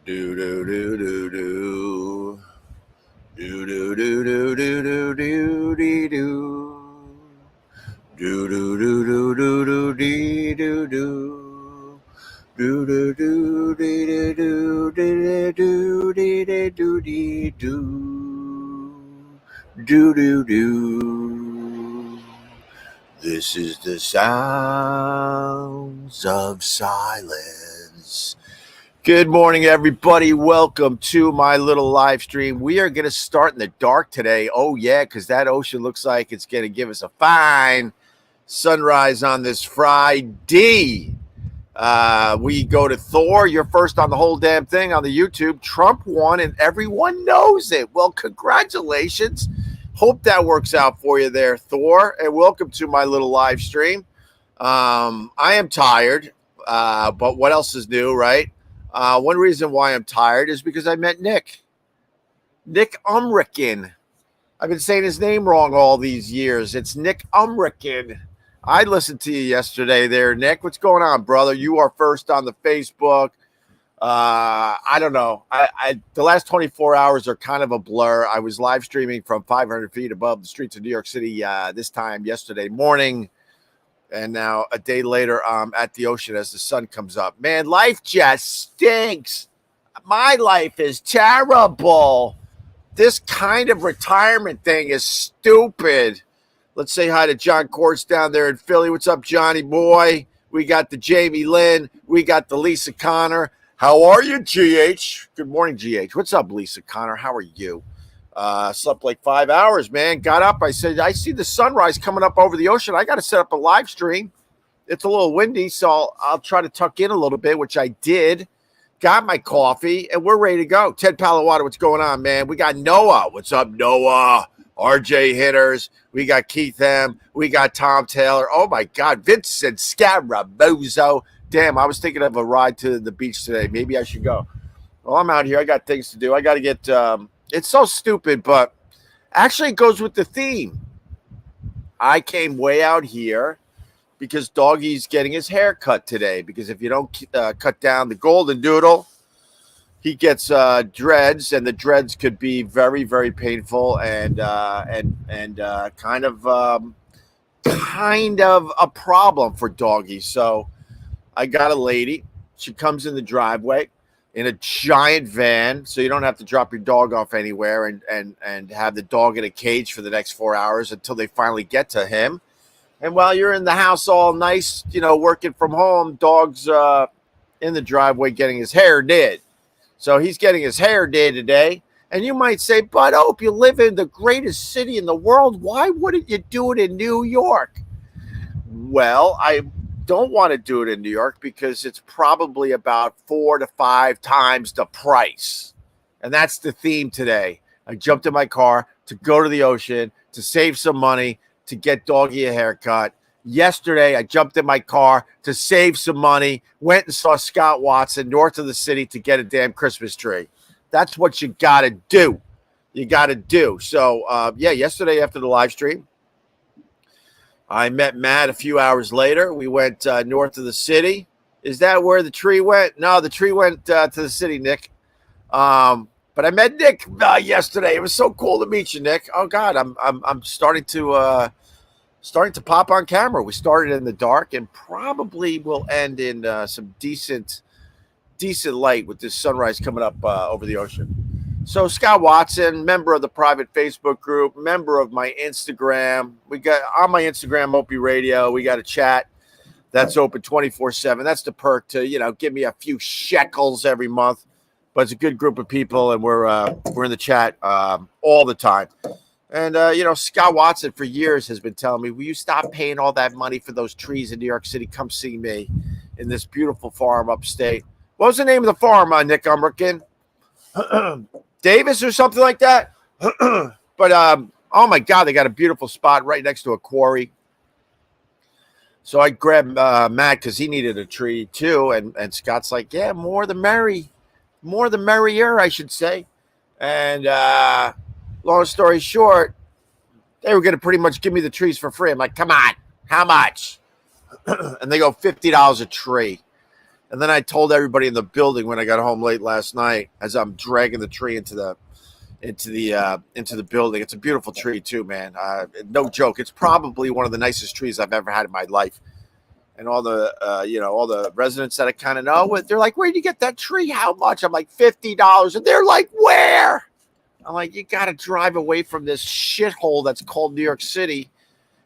Do do do do do. Do do do do do do do dee do. Do do do do do do dee do do. Do do do dee do dee do dee do dee do. Do do do. This is the sounds of silence. Good morning, everybody. Welcome to my little live stream. We are going to start in the dark today. Oh, yeah, because that ocean looks like it's going to give us a fine sunrise on this Friday. We go to Thor. You're first on the whole damn thing on the YouTube. Trump won, and everyone knows it. Well, congratulations. Hope that works out for you there, Thor. And welcome to my little live stream. I am tired, but what else is new, right? One reason why I'm tired is because I met Nick Umrican. I've been saying his name wrong all these years. It's Nick Umrican. I listened to you yesterday there, Nick. What's going on, brother? You are first on the Facebook. I don't know. The last 24 hours are kind of a blur. I was live streaming from 500 feet above the streets of New York City this time yesterday morning. And now a day later, I'm at the ocean as the sun comes up. Man, life just stinks. My life is terrible. This kind of retirement thing is stupid. Let's say hi to John Courts down there in Philly. What's up, Johnny boy? We got the Jamie Lynn. We got the Lisa Connor. How are you, GH? Good morning, GH. What's up, Lisa Connor? How are you? Slept like 5 hours, man. Got up. I said, I see the sunrise coming up over the ocean. I got to set up a live stream. It's a little windy, so I'll try to tuck in a little bit, which I did. Got my coffee, and we're ready to go. Ted Palawater, what's going on, man? We got Noah. What's up, Noah? RJ Hitters. We got Keith M. We got Tom Taylor. Oh, my God. Vincent Scarabozo. Damn, I was thinking of a ride to the beach today. Maybe I should go. Well, I'm out here. I got things to do. I got to get it's so stupid, but actually it goes with the theme. I came way out here because Doggy's getting his hair cut today. Because if you don't cut down the golden doodle, he gets dreads, and the dreads could be very, very painful and kind of a problem for Doggy. So I got a lady. She comes in the driveway in a giant van, so you don't have to drop your dog off anywhere and have the dog in a cage for the next 4 hours until they finally get to him. And while you're in the house all nice, working from home, dog's in the driveway getting his hair did. So he's getting his hair did today. And you might say, but Opie, you live in the greatest city in the world. Why wouldn't you do it in New York? Well, I don't want to do it in New York because it's probably about 4 to 5 times the price. And that's the theme today. I jumped in my car to go to the ocean to save some money to get Doggy a haircut. Yesterday, I jumped in my car to save some money, went and saw Scott Watson north of the city to get a damn Christmas tree. That's what you got to do. You got to do. So, yesterday after the live stream, I met Matt a few hours later. We went north of the city. Is that where the tree went? No, the tree went to the city, Nick. But I met Nick yesterday. It was so cool to meet you, Nick. Oh God, I'm starting to pop on camera. We started in the dark and probably will end in some decent light with this sunrise coming up over the ocean. So Scott Watson, member of the private Facebook group, member of my Instagram. We got on my Instagram, Opie Radio. We got a chat that's open 24/7. That's the perk to, give me a few shekels every month. But it's a good group of people, and we're in the chat all the time. And, Scott Watson for years has been telling me, will you stop paying all that money for those trees in New York City? Come see me in this beautiful farm upstate. What was the name of the farm, Nick Umrican? Davis or something like that. But oh my God, they got a beautiful spot right next to a quarry. So I grabbed Matt because he needed a tree too, and Scott's like, yeah, more the merrier, I should say. And long story short, they were going to pretty much give me the trees for free. I'm like, come on, how much? And they go $50 a tree. And then I told everybody in the building when I got home late last night, as I'm dragging the tree into the building. It's a beautiful tree too, man. No joke. It's probably one of the nicest trees I've ever had in my life. And all the all the residents that I kind of know, they're like, "Where'd you get that tree? How much?" I'm like, $50, and they're like, "Where?" I'm like, "You got to drive away from this shithole that's called New York City,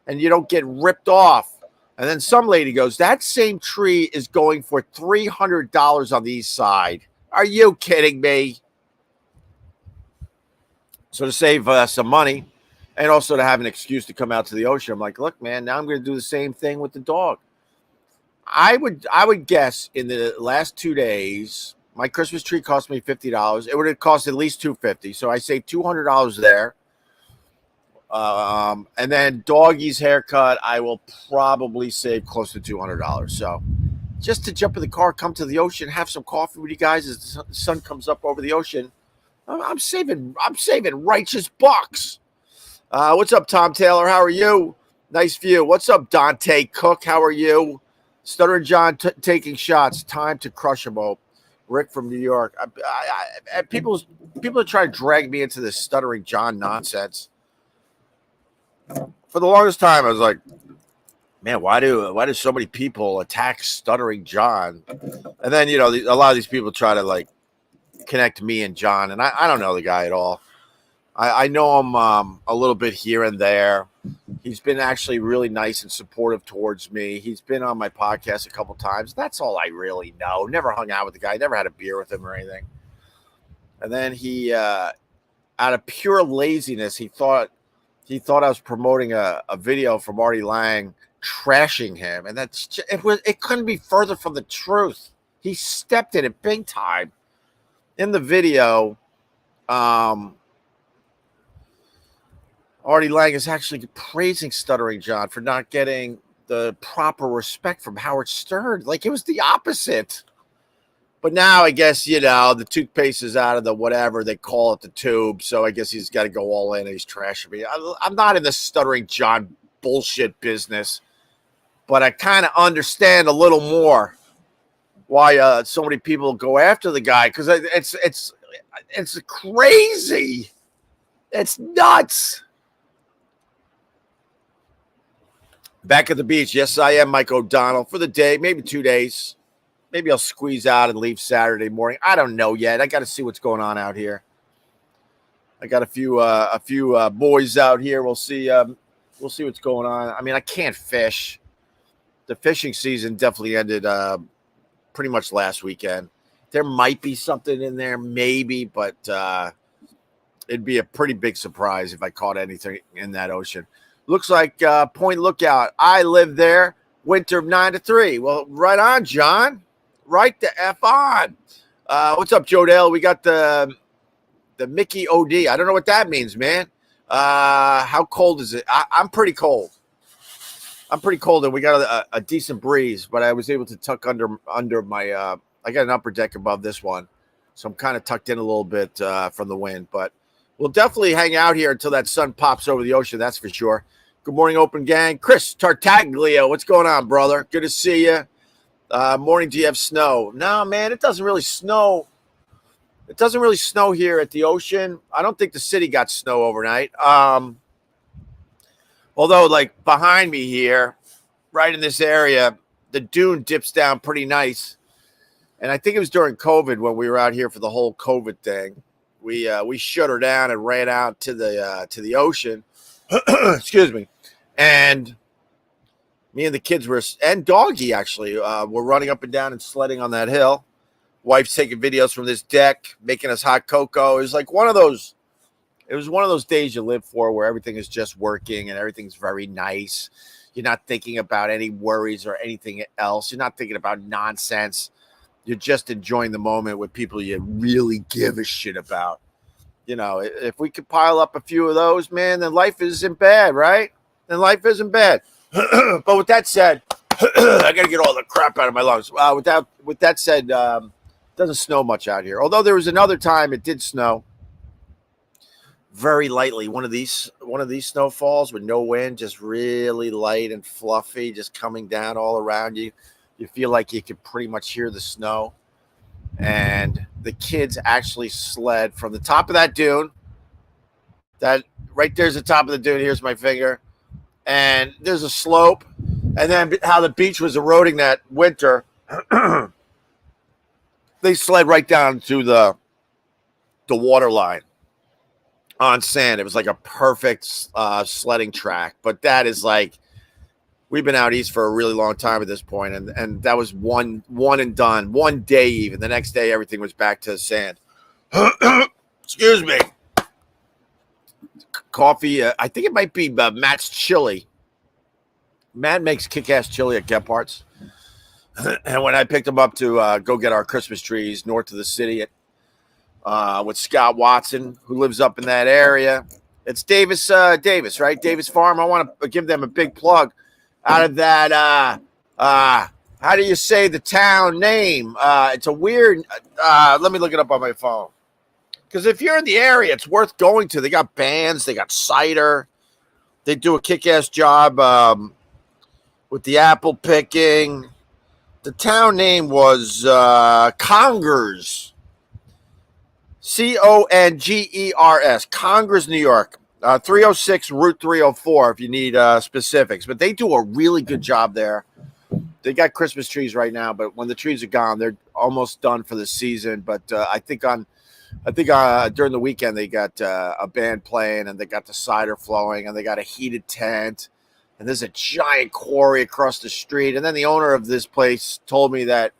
and you don't get ripped off." And then some lady goes, "That same tree is going for $300 on the east side. Are you kidding me?" So to save some money, and also to have an excuse to come out to the ocean, I'm like, "Look, man, now I'm going to do the same thing with the dog." I would guess in the last 2 days, my Christmas tree cost me $50. It would have cost at least $250. So I saved $200 there. And then doggy's haircut, I will probably save close to $200. So just to jump in the car, come to the ocean, have some coffee with you guys as the sun comes up over the ocean. I'm saving righteous bucks. What's up, Tom Taylor? How are you? Nice view. What's up, Dante Cook? How are you? Stuttering John taking shots. Time to crush him, Hope. Rick from New York. People are trying to drag me into this Stuttering John nonsense. For the longest time, I was like, man, why do so many people attack Stuttering John? And then, a lot of these people try to like connect me and John, and I don't know the guy at all. I know him a little bit here and there. He's been actually really nice and supportive towards me. He's been on my podcast a couple times. That's all I really know. Never hung out with the guy. Never had a beer with him or anything. And then he, out of pure laziness, he thought I was promoting a video from Artie Lang trashing him, and it couldn't be further from the truth. He stepped in it big time in the video. Artie Lang is actually praising Stuttering John for not getting the proper respect from Howard Stern. Like, it was the opposite. But now I guess, the toothpaste is out of the whatever they call it, the tube. So I guess he's got to go all in and he's trashing me. I'm not in the Stuttering John bullshit business, but I kind of understand a little more why so many people go after the guy, because it's crazy. It's nuts. Back at the beach. Yes, I am, Mike O'Donnell, for the day, maybe 2 days. Maybe I'll squeeze out and leave Saturday morning. I don't know yet. I got to see what's going on out here. I got a few boys out here. We'll see what's going on. I mean, I can't fish. The fishing season definitely ended pretty much last weekend. There might be something in there, maybe, but it'd be a pretty big surprise if I caught anything in that ocean. Looks like Point Lookout. I live there. Winter of 9 to 3. Well, right on, John. Right the F on. What's up, Joe Dale? We got the Mickey OD. I don't know what that means, man. How cold is it? I'm pretty cold. And we got a decent breeze, but I was able to tuck under my I got an upper deck above this one, so I'm kind of tucked in a little bit from the wind, but we'll definitely hang out here until that sun pops over the ocean, that's for sure. Good morning, Open Gang. Chris Tartaglio, what's going on, brother? Good to see you. Morning, do you have snow? No, man, it doesn't really snow. It doesn't really snow here at the ocean. I don't think the city got snow overnight. Although, like, behind me here, right in this area, the dune dips down pretty nice. And I think it was during COVID when we were out here for the whole COVID thing. We shut her down and ran out to the ocean. Excuse me. And me and the kids and Doggy actually were running up and down and sledding on that hill. Wife's taking videos from this deck, making us hot cocoa. It was like one of those days you live for where everything is just working and everything's very nice. You're not thinking about any worries or anything else. You're not thinking about nonsense. You're just enjoying the moment with people you really give a shit about. If we could pile up a few of those, man, then life isn't bad, right? Then life isn't bad. But with that said, I got to get all the crap out of my lungs. With that said, it doesn't snow much out here. Although there was another time it did snow very lightly. One of these snowfalls with no wind, just really light and fluffy, just coming down all around you. You feel like you could pretty much hear the snow. And the kids actually sled from the top of that dune. That right there's the top of the dune. Here's my finger. And there's a slope. And then how the beach was eroding that winter, they sled right down to the water line on sand. It was like a perfect sledding track. But that is like, we've been out east for a really long time at this point, and that was one and done. One day even. The next day, everything was back to sand. Excuse me. Coffee. I think it might be Matt's Chili. Matt makes kick-ass chili at Gephardt's. And when I picked him up to go get our Christmas trees north of the city with Scott Watson, who lives up in that area. It's Davis, right? Davis Farm. I want to give them a big plug out of that. How do you say the town name? It's a weird. Let me look it up on my phone. Because if you're in the area, it's worth going to. They got bands. They got cider. They do a kick-ass job with the apple picking. The town name was Congers. Congers. Congers, New York. 306 Route 304 if you need specifics. But they do a really good job there. They got Christmas trees right now, but when the trees are gone, they're almost done for the season. But I think during the weekend they got a band playing, and they got the cider flowing, and they got a heated tent. And there's a giant quarry across the street. And then the owner of this place told me that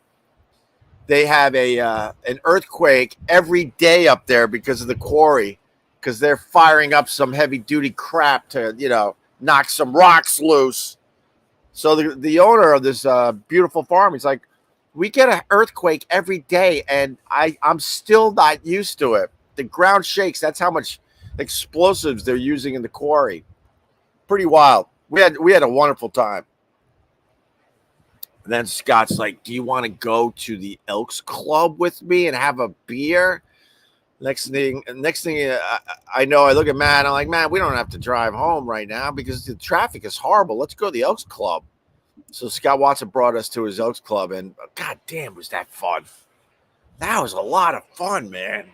they have an earthquake every day up there because of the quarry, because they're firing up some heavy-duty crap to, knock some rocks loose. So the owner of this beautiful farm, he's like, we get an earthquake every day, and I'm still not used to it. The ground shakes. That's how much explosives they're using in the quarry. Pretty wild. We had a wonderful time. And then Scott's like, do you want to go to the Elks Club with me and have a beer? Next thing I know, I look at Matt. I'm like, man, we don't have to drive home right now because the traffic is horrible. Let's go to the Elks Club. So Scott Watson brought us to his Elks Club, and god damn, was that fun. That was a lot of fun, man.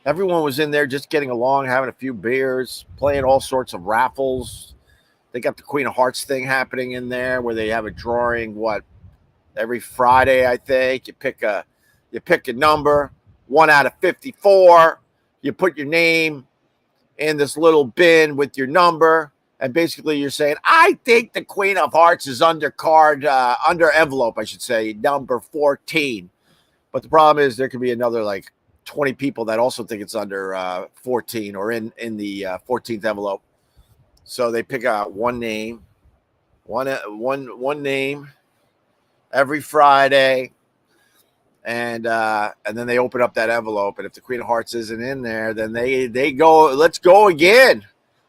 Everyone was in there just getting along, having a few beers, playing all sorts of raffles. They got the Queen of Hearts thing happening in there where they have a drawing, every Friday, I think. You pick a number, 1 out of 54. You put your name in this little bin with your number, and basically you're saying, I think the Queen of Hearts is under envelope, I should say, number 14. But the problem is there could be another 20 people that also think it's under 14 or in the 14th envelope. So they pick out one name, one name every Friday, and then they open up that envelope. And if the Queen of Hearts isn't in there, then they go, let's go again.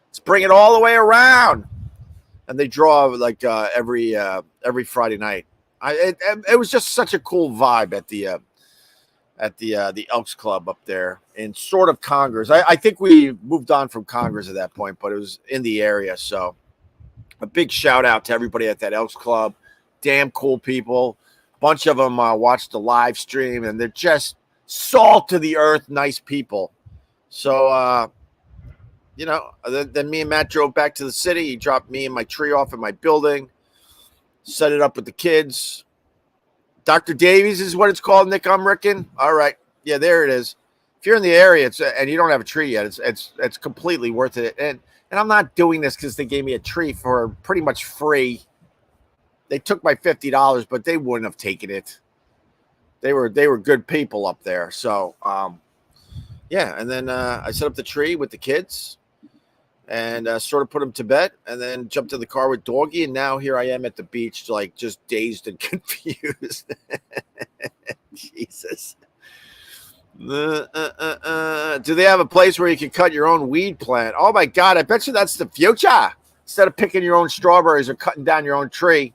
Let's bring it all the way around. And they draw every Friday night. It was just such a cool vibe at the Elks Club up there in sort of Congers. I think we moved on from Congers at that point, but it was in the area. So a big shout out to everybody at that Elks Club. Damn cool people. Bunch of them watched the live stream, and they're just salt to the earth, nice people. So, then me and Matt drove back to the city. He dropped me and my tree off at my building, set it up with the kids. Dr. Davies is what it's called, Nick Umricken. All right. Yeah, there it is. If you're in the area and you don't have a tree yet, it's completely worth it. And I'm not doing this because they gave me a tree for pretty much free. They took my $50, but they wouldn't have taken it. They were good people up there. So, yeah. And then I set up the tree with the kids and sort of put them to bed, and then jumped in the car with Doggy. And now here I am at the beach, just dazed and confused. Jesus. Do they have a place where you can cut your own weed plant? Oh my God. I bet you that's the future. Instead of picking your own strawberries or cutting down your own tree,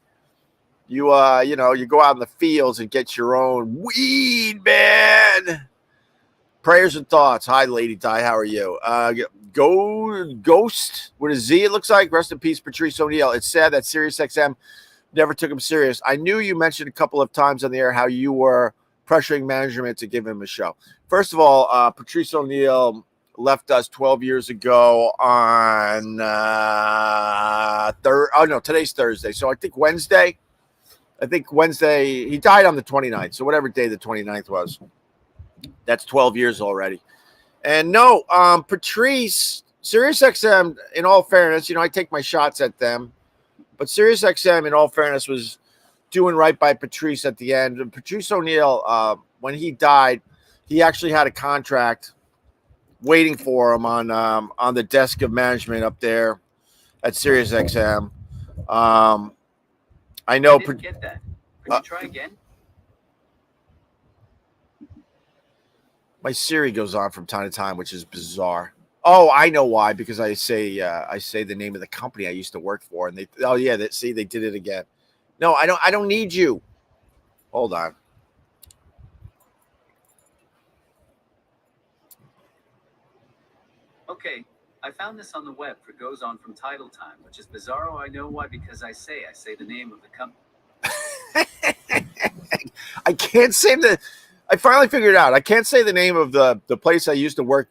you go out in the fields and get your own weed, man. Prayers and thoughts. Hi, Lady Di. How are you? Ghost with a Z, it looks like. Rest in peace, Patrice O'Neill. It's sad that SiriusXM never took him serious. I knew you mentioned a couple of times on the air how you were pressuring management to give him a show. First of all, Patrice O'Neal left us 12 years ago on today's Thursday. So I think Wednesday, he died on the 29th. So whatever day the 29th was, that's 12 years already. And no, Patrice, SiriusXM, in all fairness, I take my shots at them, but SiriusXM, in all fairness, was doing right by Patrice at the end. And Patrice O'Neal, when he died, he actually had a contract waiting for him on the desk of management up there at SiriusXM. I know. I didn't get that. Could you try again? My Siri goes on from time to time, which is bizarre. Oh, I know why. Because I say the name of the company I used to work for, and they did it again. No, I don't need you. Hold on. Okay, I found this on the web for Goes On from Title Time, which is bizarro. I know why, because I say the name of the company. I can't say I finally figured it out. I can't say the name of the place I used to work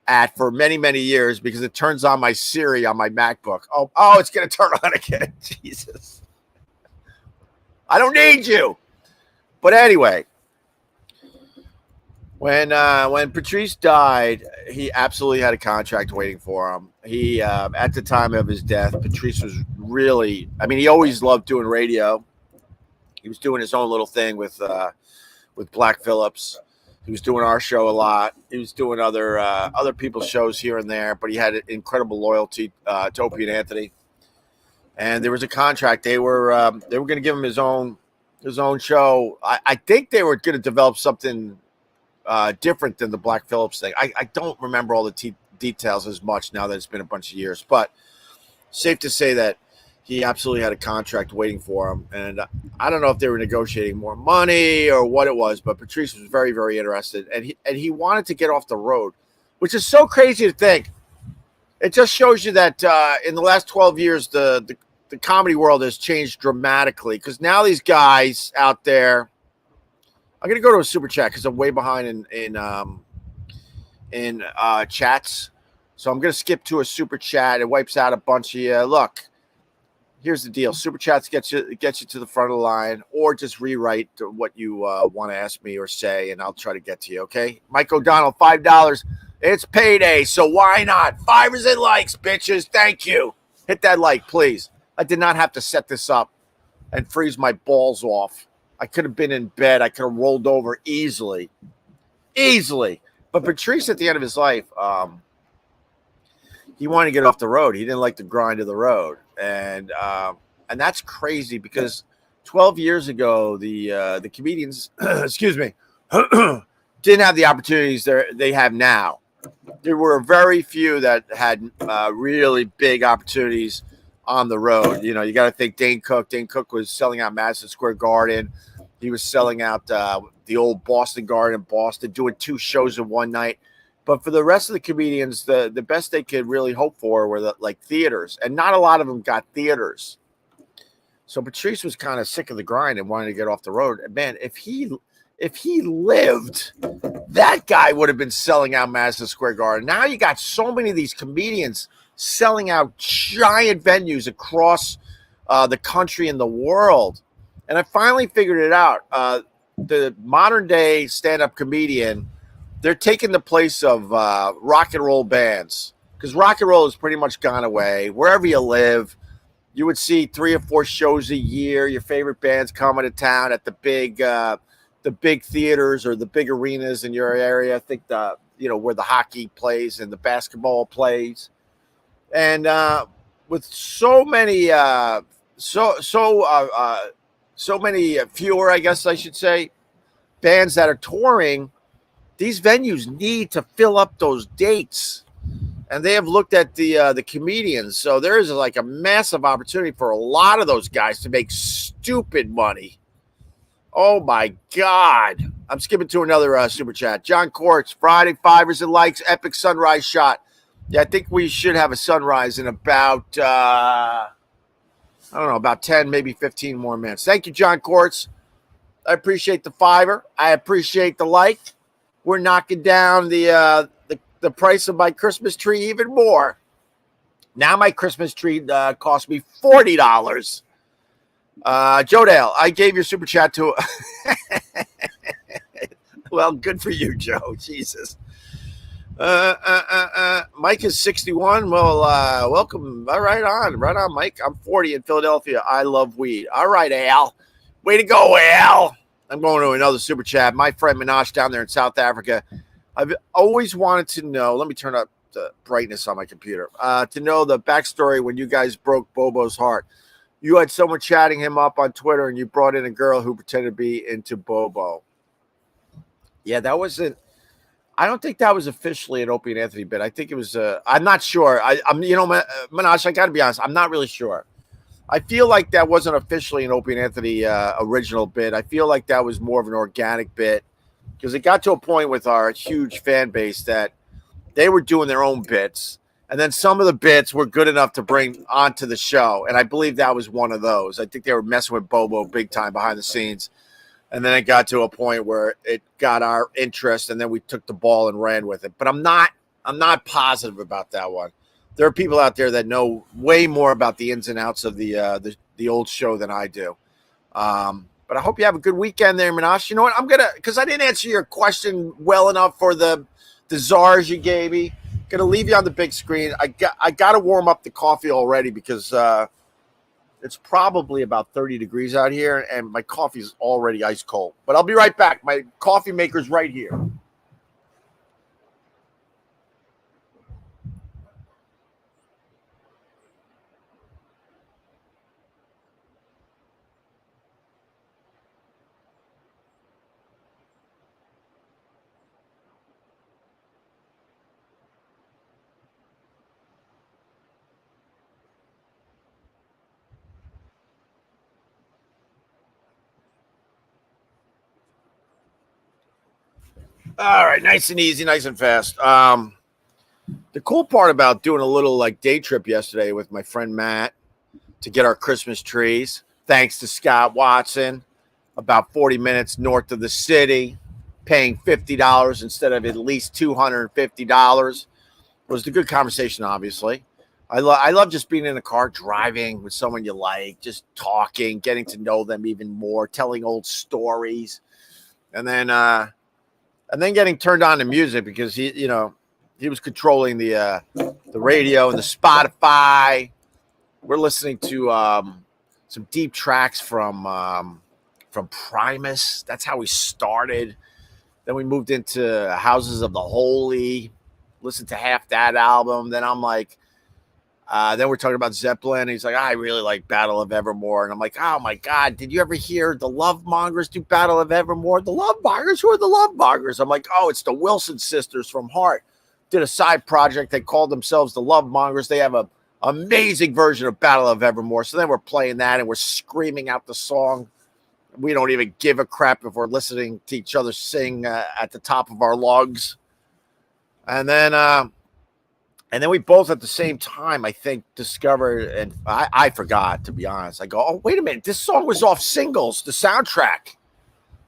at for many, many years because it turns on my Siri on my MacBook. Oh, it's going to turn on again. Jesus. I don't need you. But anyway, when Patrice died, he absolutely had a contract waiting for him. He at the time of his death, Patrice was really, he always loved doing radio. He was doing his own little thing with Black Phillips. He was doing our show a lot. He was doing other people's shows here and there, but he had incredible loyalty to Opie and Anthony. And there was a contract. They were going to give him his own show. I think they were going to develop something different than the Black Phillips thing. I don't remember all the details as much now that it's been a bunch of years, but safe to say that he absolutely had a contract waiting for him. And I don't know if they were negotiating more money or what it was, but Patrice was very, very interested. And he wanted to get off the road, which is so crazy to think. It just shows you that in the last 12 years, the comedy world has changed dramatically, because now these guys out there, I'm going to go to a super chat because I'm way behind in chats. So I'm going to skip to a super chat. It wipes out a bunch of you. Look, here's the deal. Super chats gets you to the front of the line, or just rewrite what you want to ask me or say, and I'll try to get to you, okay? Mike O'Donnell, $5. It's payday, so why not? Fivers and likes, bitches. Thank you. Hit that like, please. I did not have to set this up and freeze my balls off. I could have been in bed. I could have rolled over easily. But Patrice, at the end of his life, he wanted to get off the road. He didn't like the grind of the road. And that's crazy, because 12 years ago, the comedians, excuse me, didn't have the opportunities they have now. There were very few that had really big opportunities on the road. You got to think Dane Cook. Dane Cook was selling out Madison Square Garden. He was selling out the old Boston Garden in Boston, doing 2 shows in one night. But for the rest of the comedians, the best they could really hope for were like theaters, and not a lot of them got theaters. So Patrice was kind of sick of the grind and wanted to get off the road. And man, if he lived, that guy would have been selling out Madison Square Garden. Now you got so many of these comedians selling out giant venues across the country and the world. And I finally figured it out. The modern day stand-up comedian, they're taking the place of rock and roll bands, because rock and roll has pretty much gone away. Wherever you live, you would see 3 or 4 shows a year. Your favorite bands coming to town at the big theaters or the big arenas in your area. I think where the hockey plays and the basketball plays. And with so many fewer, I guess I should say, bands that are touring, these venues need to fill up those dates, and they have looked at the comedians. So there is like a massive opportunity for a lot of those guys to make stupid money. Oh my God! I'm skipping to another super chat. John Quartz, Friday, Fivers and likes, epic sunrise shot. Yeah, I think we should have a sunrise in about I don't know, about 10, maybe 15 more minutes. Thank you, John Quartz. I appreciate the $5. I appreciate the like. We're knocking down the price of my Christmas tree even more. Now my Christmas tree cost me $40. Joe Dale, I gave your super chat to. Well, good for you, Joe. Jesus. Mike is 61. Well, welcome. Right on, Mike. I'm 40 in Philadelphia. I love weed. All right, Al. Way to go, Al. I'm going to another super chat. My friend Minaj down there in South Africa. I've always wanted to know. Let me turn up the brightness on my computer. To know the backstory when you guys broke Bobo's heart. You had someone chatting him up on Twitter, and you brought in a girl who pretended to be into Bobo. Yeah, that wasn't. I don't think that was officially an Opie and Anthony bit. I think it was. I'm not sure. I'm, Minaj. I got to be honest. I'm not really sure. I feel like that wasn't officially an Opie and Anthony original bit. I feel like that was more of an organic bit because it got to a point with our huge fan base that they were doing their own bits, and then some of the bits were good enough to bring onto the show. And I believe that was one of those. I think they were messing with Bobo big time behind the scenes. And then it got to a point where it got our interest, and then we took the ball and ran with it. But I'm not positive about that one. There are people out there that know way more about the ins and outs of the old show than I do. But I hope you have a good weekend there, Minaj. You know what? I'm gonna, because I didn't answer your question well enough for the czars you gave me. Gonna leave you on the big screen. I got to warm up the coffee already because it's probably about 30 degrees out here, and my coffee is already ice cold. But I'll be right back. My coffee maker's right here. All right, nice and easy, nice and fast. The cool part about doing a little like day trip yesterday with my friend Matt to get our Christmas trees, thanks to Scott Watson, about 40 minutes north of the city, paying $50 instead of at least $250, was the good conversation, obviously. I love just being in a car, driving with someone you like, just talking, getting to know them even more, telling old stories, and then getting turned on to music because he was controlling the radio and the Spotify. We're listening to some deep tracks from Primus. That's how we started. Then we moved into Houses of the Holy, listened to half that album. Then I'm like, then we're talking about Zeppelin. And he's like, I really like Battle of Evermore. And I'm like, oh my God, did you ever hear the Love Mongers do Battle of Evermore? The Love Mongers? Who are the Love Mongers? I'm like, oh, it's the Wilson sisters from Heart. Did a side project. They called themselves the Love Mongers. They have a amazing version of Battle of Evermore. So then we're playing that and we're screaming out the song. We don't even give a crap if we're listening to each other sing at the top of our lungs. And then we both at the same time, I think, discovered, and I forgot, to be honest. I go, oh, wait a minute. This song was off Singles, the soundtrack,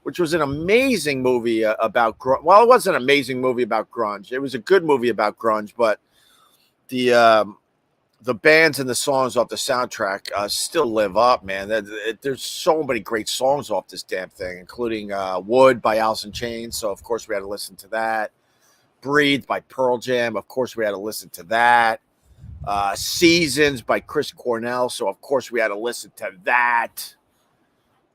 which was an amazing movie about grunge. Well, it wasn't an amazing movie about grunge. It was a good movie about grunge, but the bands and the songs off the soundtrack still live up, man. There's so many great songs off this damn thing, including Wood by Alice in Chains. So, of course, we had to listen to that. Breathe by Pearl Jam. Of course, we had to listen to that. Seasons by Chris Cornell. So, of course, we had to listen to that.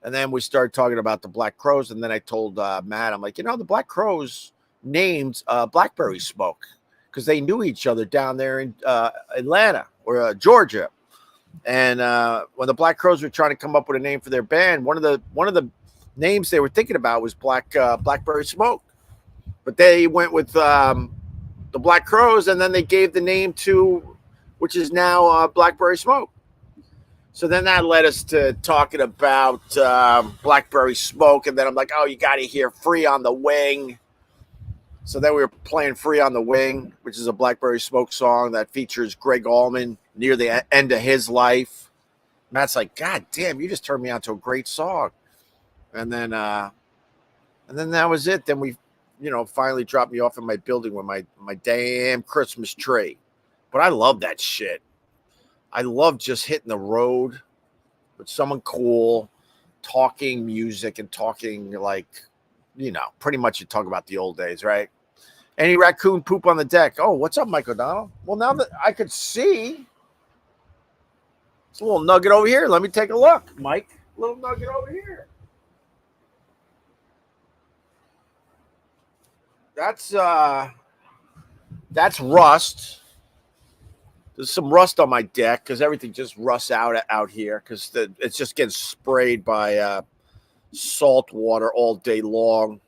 And then we started talking about the Black Crowes. And then I told Matt, I'm like, the Black Crowes named Blackberry Smoke because they knew each other down there in Atlanta or Georgia. And when the Black Crowes were trying to come up with a name for their band, one of the names they were thinking about was Blackberry Smoke. But they went with the Black Crowes, and then they gave the name to, which is now Blackberry Smoke. So then that led us to talking about Blackberry Smoke, and then I'm like, oh, you got to hear Free on the Wing. So then we were playing Free on the Wing, which is a Blackberry Smoke song that features Greg Allman near the end of his life. Matt's like, God damn, you just turned me on to a great song. And then that was it. Then we, finally dropped me off in my building with my damn Christmas tree. But I love that shit. I love just hitting the road with someone cool, talking music and talking like, pretty much you talk about the old days, right? Any raccoon poop on the deck? Oh, what's up, Mike O'Donnell? Well, now that I could see, it's a little nugget over here. Let me take a look, Mike. Little nugget over here. That's rust. There's some rust on my deck because everything just rusts out here because it's just getting sprayed by salt water all day long.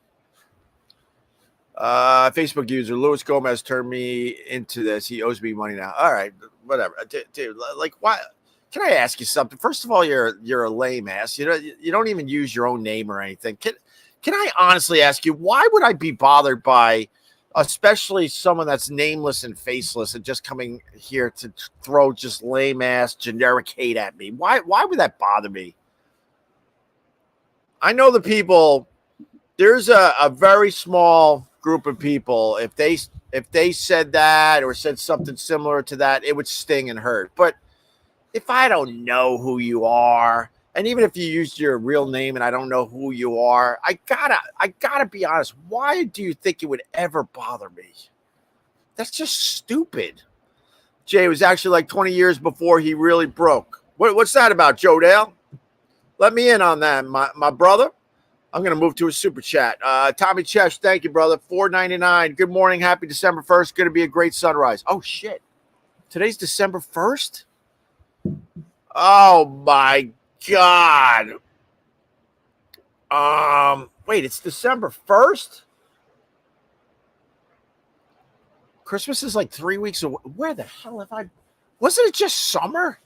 Facebook user Luis Gomez turned me into this. He owes me money now. All right, whatever, dude. Like, why? Can I ask you something? First of all, you're a lame ass. You don't even use your own name or anything. Can I honestly ask you, why would I be bothered by, especially someone that's nameless and faceless and just coming here to throw just lame ass generic hate at me? Why would that bother me? I know the people. There's a very small group of people. If they said that or said something similar to that, it would sting and hurt. But if I don't know who you are, and even if you used your real name and I don't know who you are, I gotta be honest. Why do you think it would ever bother me? That's just stupid. Jay, it was actually like 20 years before he really broke. What's that about, Joe Dale? Let me in on that, my brother. I'm going to move to a super chat. Tommy Chesh, thank you, brother. $4.99. Good morning. Happy December 1st. Going to be a great sunrise. Oh, shit. Today's December 1st? Oh, my God. Wait, it's December 1st? Christmas is like 3 weeks away. Where the hell have I... Wasn't it just summer?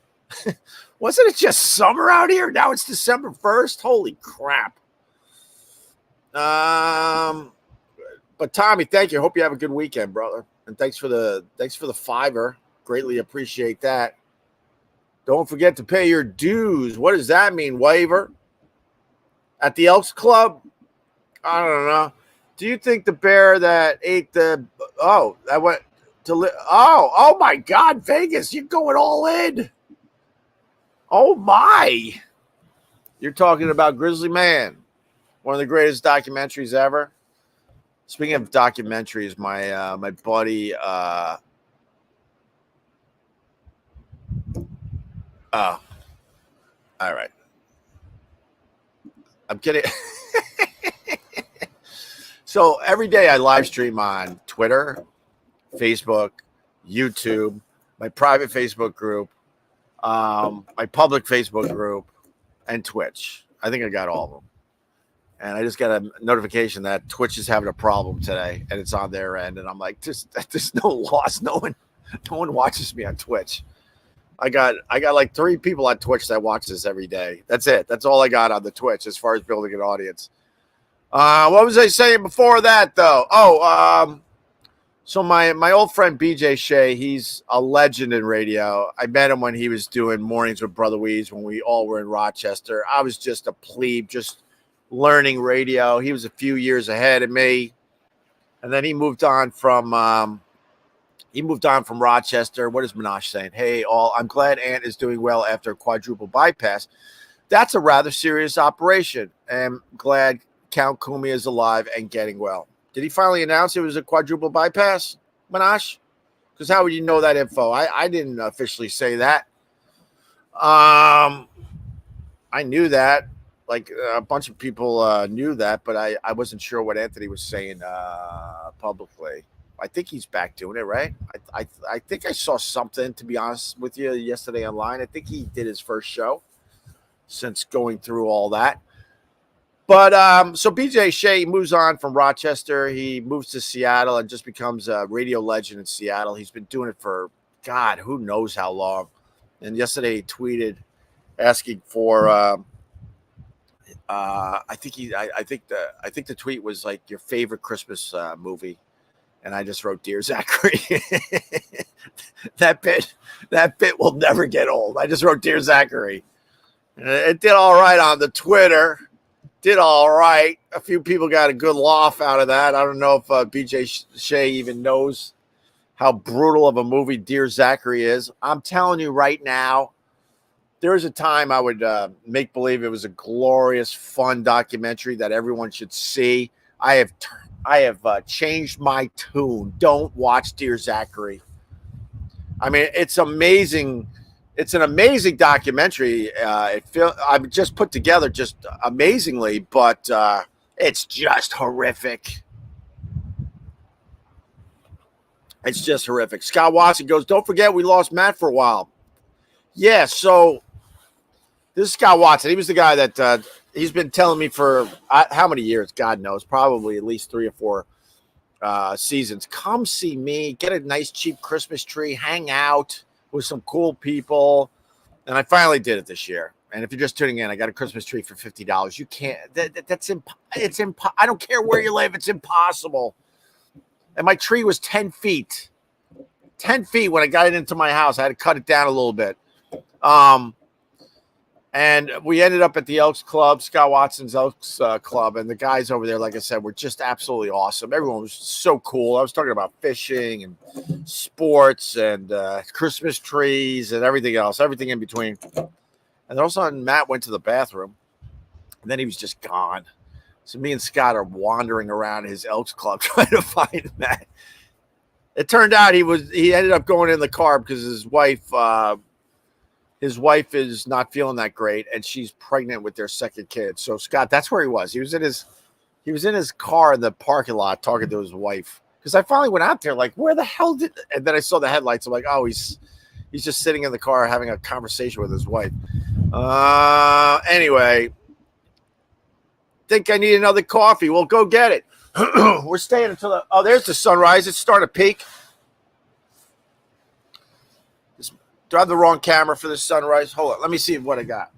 Wasn't it just summer out here? Now it's December 1st? Holy crap. But Tommy, thank you. Hope you have a good weekend, brother. And thanks for the $5. Greatly appreciate that. Don't forget to pay your dues. What does that mean, waiver? At the Elks Club? I don't know. Do you think the bear that ate the that went to oh my God, Vegas, you're going all in. Oh my. You're talking about Grizzly Man. One of the greatest documentaries ever. Speaking of documentaries, my buddy all right. I'm kidding. So every day I live stream on Twitter, Facebook, YouTube, my private Facebook group, my public Facebook group, and Twitch. I think I got all of them. And I just got a notification that Twitch is having a problem today, and it's on their end. And I'm like, there's no loss. No one watches me on Twitch. I got like 3 people on Twitch that watch this every day. That's it. That's all I got on the Twitch as far as building an audience. What was I saying before that, though? So my old friend BJ Shea, he's a legend in radio. I met him when he was doing Mornings with Brother Weeze when we all were in Rochester. I was just a plebe, just learning radio. He was a few years ahead of me, and then he moved on from Rochester. What is Minash saying? Hey, all, I'm glad Ant is doing well after a quadruple bypass. That's a rather serious operation. I'm glad Count Kumi is alive and getting well. Did he finally announce it was a quadruple bypass, Minash? Because how would you know that info? I didn't officially say that. I knew that. Like a bunch of people knew that, but I wasn't sure what Anthony was saying publicly. I think he's back doing it, right? I think I saw something, to be honest with you, yesterday online. I think he did his first show since going through all that. But so BJ Shea moves on from Rochester. He moves to Seattle and just becomes a radio legend in Seattle. He's been doing it for, God, who knows how long. And yesterday he tweeted asking for I think the tweet was like your favorite Christmas movie. And I just wrote Dear Zachary. That bit will never get old. I just wrote Dear Zachary. It did all right on the Twitter. Did all right. A few people got a good laugh out of that. I don't know if BJ Shea even knows how brutal of a movie Dear Zachary is. I'm telling you right now, there was a time I would make believe it was a glorious, fun documentary that everyone should see. I have changed my tune. Don't watch Dear Zachary. I mean, it's amazing. It's an amazing documentary. I've just put together just amazingly, but it's just horrific. It's just horrific. Scott Watson goes, don't forget we lost Matt for a while. Yeah, so this is Scott Watson. He was the guy that he's been telling me for how many years? God knows, probably at least 3 or 4 seasons. Come see me, get a nice cheap Christmas tree, hang out with some cool people. And I finally did it this year. And if you're just tuning in, I got a Christmas tree for $50. You can't. I don't care where you live. It's impossible. And my tree was 10 feet. 10 feet when I got it into my house. I had to cut it down a little bit. And we ended up at the Elks Club, Scott Watson's Elks Club. And the guys over there, like I said, were just absolutely awesome. Everyone was so cool. I was talking about fishing and sports and Christmas trees and everything else, everything in between. And all of a sudden, Matt went to the bathroom. And then he was just gone. So me and Scott are wandering around his Elks Club trying to find Matt. It turned out he ended up going in the car because his wife is not feeling that great, and she's pregnant with their second kid. So Scott, that's where he was. He was in his car in the parking lot talking to his wife. Because I finally went out there, like, where the hell and then I saw the headlights. I'm like, oh, he's just sitting in the car having a conversation with his wife. Anyway, think I need another coffee. Well, go get it. We're staying until there's the sunrise. It's starting to peak. Do I have the wrong camera for the sunrise? Hold on. Let me see what I got.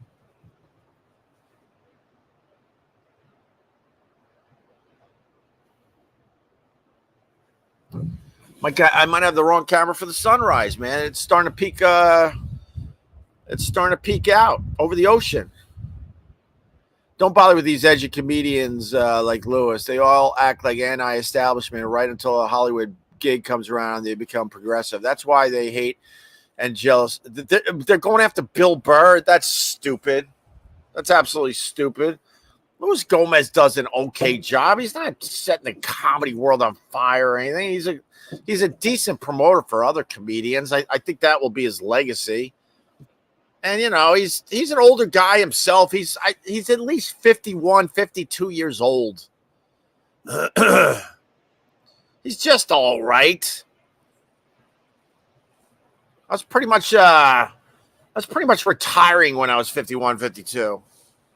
My God, I might have the wrong camera for the sunrise, man. It's starting to peak. It's starting to peak out over the ocean. Don't bother with these edgy comedians like Lewis. They all act like anti-establishment right until a Hollywood gig comes around and they become progressive. That's why they hate and jealous. They're going after Bill Burr. That's stupid. That's absolutely stupid. Luis Gomez does an okay job. He's not setting the comedy world on fire or anything. He's a decent promoter for other comedians. I think that will be his legacy. And, you know, he's an older guy himself. He's at least 51, 52 years old. He's just all right. I was pretty much retiring when I was 51, 52.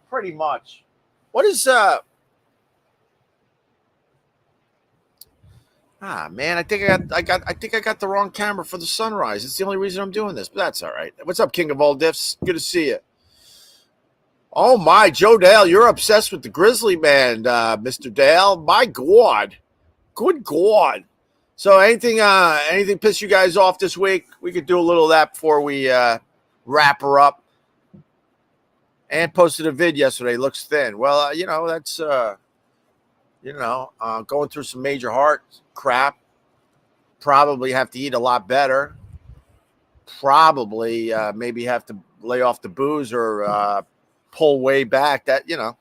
Pretty much. What is man, I think I got the wrong camera for the sunrise. It's the only reason I'm doing this, but that's all right. What's up, King of all diffs? Good to see you. Oh my, Joe Dale, you're obsessed with the Grizzly Man, Mr. Dale. My God. Good God. So anything piss you guys off this week? We could do a little of that before we wrap her up. And posted a vid yesterday. Looks thin. Well, you know, that's going through some major heart crap. Probably have to eat a lot better. Probably maybe have to lay off the booze or pull way back. That, you know,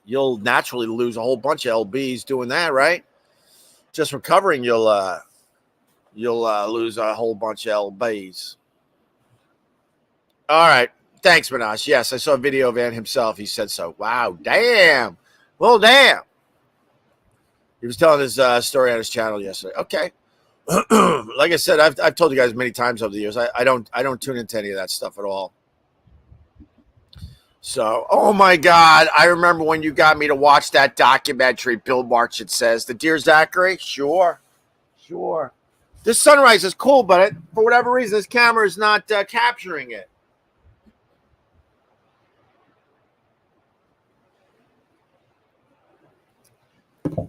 you'll naturally lose a whole bunch of lbs doing that, right? Just recovering, you'll lose a whole bunch of lbs. All right. Thanks, Minash. Yes, I saw a video of Ant himself. He said so. Wow. Damn. Well, damn. He was telling his story on his channel yesterday. Okay. Like I said, I've told you guys many times over the years, I don't tune into any of that stuff at all. So, oh my God, I remember when you got me to watch that documentary, Bill March, it says, the Dear Zachary? Sure. This sunrise is cool, but for whatever reason, this camera is not capturing it.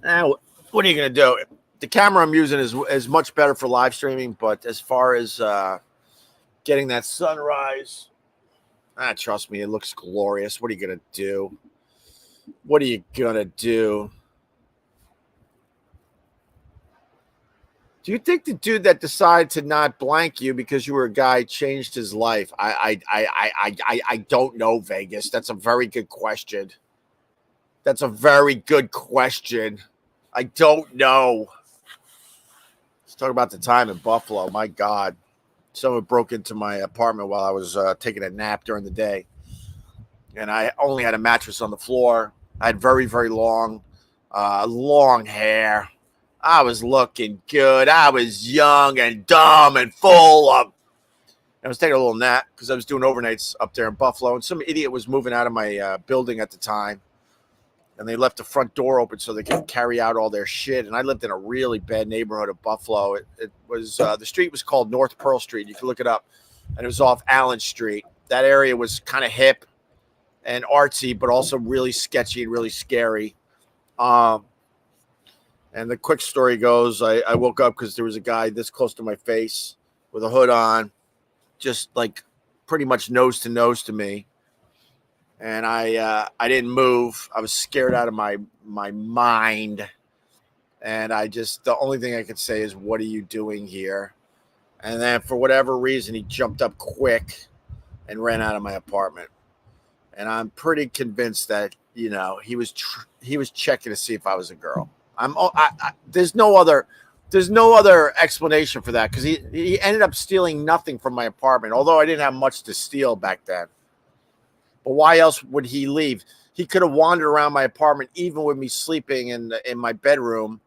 Now, what are you going to do? The camera I'm using is much better for live streaming, but as far as getting that sunrise Trust me, it looks glorious. What are you gonna do? What are you gonna do? Do you think the dude that decided to not blank you because you were a guy changed his life? I don't know, Vegas. That's a very good question. That's a very good question. I don't know. Let's talk about the time in Buffalo. My God. Someone broke into my apartment while I was taking a nap during the day. And I only had a mattress on the floor. I had very, very long hair. I was looking good. I was young and dumb and full of. I was taking a little nap because I was doing overnights up there in Buffalo. And some idiot was moving out of my building at the time. And they left the front door open so they could carry out all their shit. And I lived in a really bad neighborhood of Buffalo. It was the street was called North Pearl Street. You can look it up. And it was off Allen Street. That area was kind of hip and artsy, but also really sketchy and really scary. And the quick story goes, I woke up because there was a guy this close to my face with a hood on, just like pretty much nose to me. And I didn't move. I was scared out of my mind. And the only thing I could say is, what are you doing here? And then for whatever reason, he jumped up quick and ran out of my apartment. And I'm pretty convinced that, he was checking to see if I was a girl. There's no other explanation for that, because he ended up stealing nothing from my apartment, although I didn't have much to steal back then. But why else would he leave? He could have wandered around my apartment, even with me sleeping in my bedroom,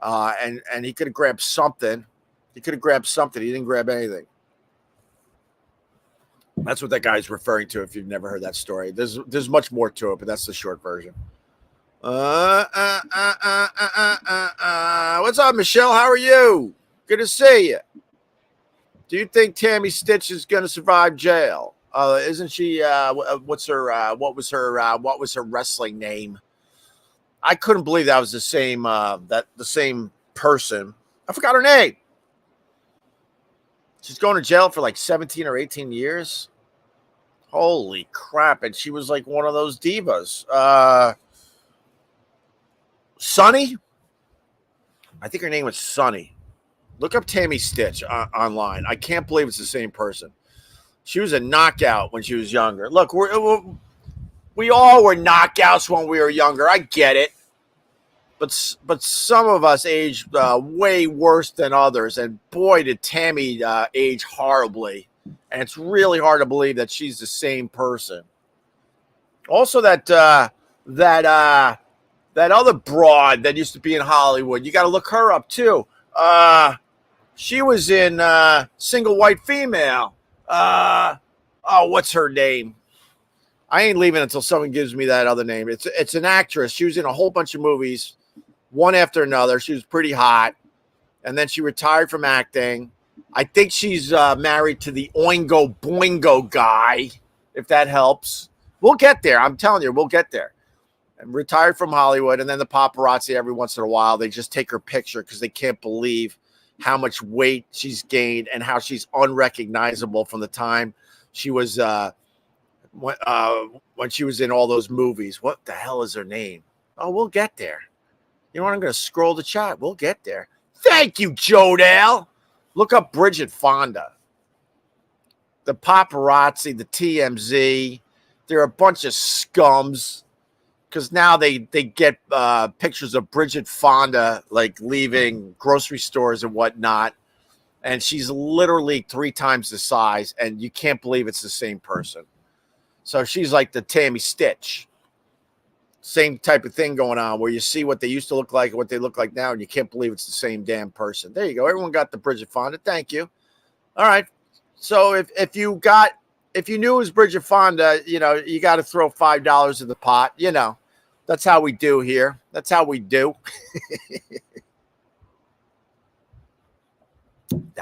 and he could have grabbed something. He didn't grab anything. That's what that guy's referring to. If you've never heard that story, there's much more to it, but that's the short version. What's up, Michelle? How are you? Good to see you. Do you think Tammy Stitch is going to survive jail? Isn't she? What was her wrestling name? I couldn't believe that was the same person. I forgot her name. She's going to jail for like 17 or 18 years. Holy crap! And she was like one of those divas. Sunny? I think her name was Sunny. Look up Tammy Stitch online. I can't believe it's the same person. She was a knockout when she was younger. Look, we all were knockouts when we were younger. I get it. But some of us aged way worse than others. And boy, did Tammy age horribly. And it's really hard to believe that she's the same person. Also, that other broad that used to be in Hollywood, you got to look her up too. She was in Single White Female. What's her name? I ain't leaving until someone gives me that other name. It's an actress. She was in a whole bunch of movies, one after another. She was pretty hot, and then she retired from acting. I think she's married to the Oingo Boingo guy, if that helps. We'll get there. I'm telling you, we'll get there. And retired from Hollywood, and then the paparazzi every once in a while, they just take her picture because they can't believe how much weight she's gained and how she's unrecognizable from the time she was when she was in all those movies. What the hell is her name? Oh, we'll get there. You know what? I'm going to scroll the chat. We'll get there. Thank you, Jodell. Look up Bridget Fonda. The paparazzi, the TMZ, they're a bunch of scums, because now they get pictures of Bridget Fonda like leaving grocery stores and whatnot, and she's literally 3 times the size, and you can't believe it's the same person. So she's like the Tammy Stitch. Same type of thing going on, where you see what they used to look like and what they look like now, and you can't believe it's the same damn person. There you go. Everyone got the Bridget Fonda. Thank you. All right. So if you knew it was Bridget Fonda, you got to throw $5 in the pot. That's how we do here. That's how we do.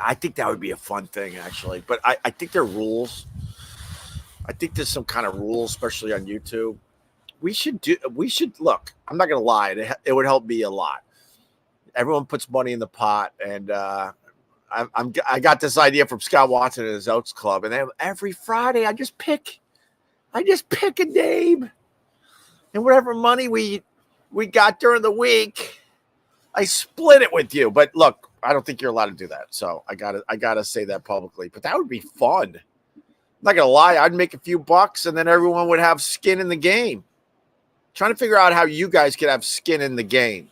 I think that would be a fun thing, actually. But I think there are rules. I think there's some kind of rules, especially on YouTube. We should look. I'm not gonna lie. It would help me a lot. Everyone puts money in the pot, and I got this idea from Scott Watson at his Oats Club, and every Friday I just pick I just pick a name, and whatever money we got during the week, I split it with you. But look, I don't think you're allowed to do that. So I gotta say that publicly. But that would be fun. I'm not gonna lie, I'd make a few bucks, and then everyone would have skin in the game. Trying to figure out how you guys could have skin in the game.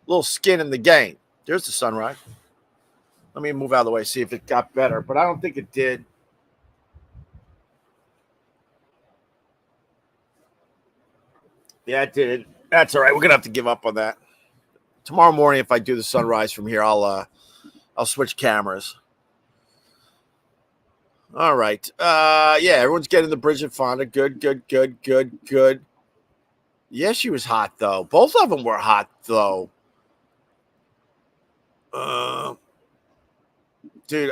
A little skin in the game. There's the sunrise. Let me move out of the way, see if it got better, but I don't think it did. Yeah, it did. That's all right. We're gonna have to give up on that. Tomorrow morning, if I do the sunrise from here, I'll switch cameras. All right. Yeah, everyone's getting the Bridget Fonda. Good. Yeah, she was hot though. Both of them were hot though. Dude,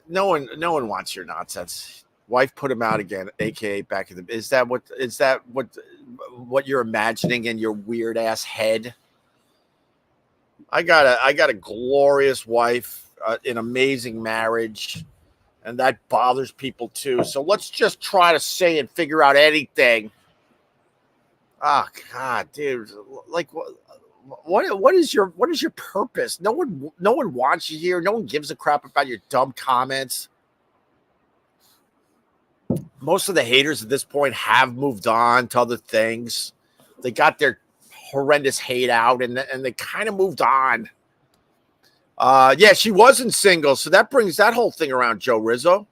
no one wants your nonsense. Wife put him out again, aka back in the. Is that what you're imagining in your weird ass head? I got a glorious wife, an amazing marriage, and that bothers people too. So let's just try to say and figure out anything. Oh God, dude! Like what is your purpose? No one wants you here. No one gives a crap about your dumb comments. Most of the haters at this point have moved on to other things. They got their horrendous hate out, and they kind of moved on. Yeah, she wasn't single, so that brings that whole thing around. Joe Rizzo,